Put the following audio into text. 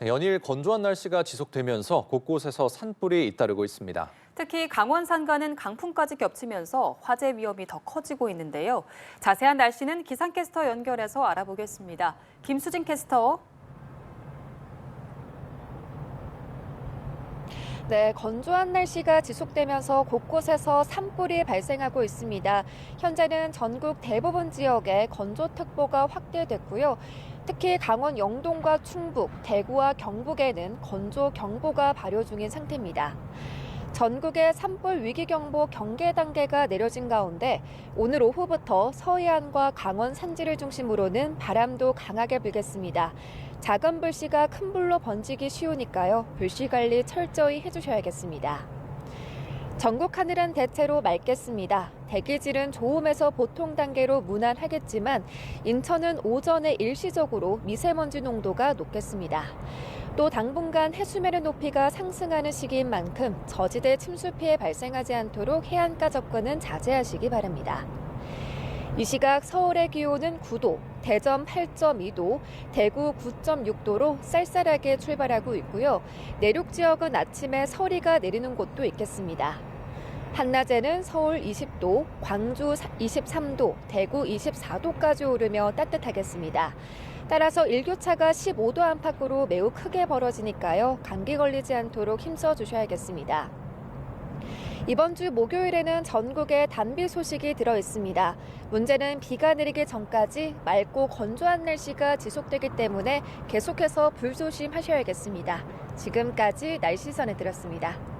연일 건조한 날씨가 지속되면서 곳곳에서 산불이 잇따르고 있습니다. 특히 강원 산간은 강풍까지 겹치면서 화재 위험이 더 커지고 있는데요. 자세한 날씨는 기상캐스터 연결해서 알아보겠습니다. 김수진 캐스터. 네, 건조한 날씨가 지속되면서 곳곳에서 산불이 발생하고 있습니다. 현재는 전국 대부분 지역에 건조특보가 확대됐고요. 특히 강원 영동과 충북, 대구와 경북에는 건조경보가 발효 중인 상태입니다. 전국에 산불 위기경보 경계 단계가 내려진 가운데 오늘 오후부터 서해안과 강원 산지를 중심으로는 바람도 강하게 불겠습니다. 작은 불씨가 큰 불로 번지기 쉬우니까요. 불씨 관리 철저히 해주셔야겠습니다. 전국 하늘은 대체로 맑겠습니다. 대기질은 좋음에서 보통 단계로 무난하겠지만 인천은 오전에 일시적으로 미세먼지 농도가 높겠습니다. 또 당분간 해수면의 높이가 상승하는 시기인 만큼 저지대 침수 피해 발생하지 않도록 해안가 접근은 자제하시기 바랍니다. 이 시각 서울의 기온은 9도, 대전 8.2도, 대구 9.6도로 쌀쌀하게 출발하고 있고요. 내륙 지역은 아침에 서리가 내리는 곳도 있겠습니다. 한낮에는 서울 20도, 광주 23도, 대구 24도까지 오르며 따뜻하겠습니다. 따라서 일교차가 15도 안팎으로 매우 크게 벌어지니까요. 감기 걸리지 않도록 힘써 주셔야겠습니다. 이번 주 목요일에는 전국에 단비 소식이 들어 있습니다. 문제는 비가 내리기 전까지 맑고 건조한 날씨가 지속되기 때문에 계속해서 불조심하셔야겠습니다. 지금까지 날씨 전해드렸습니다.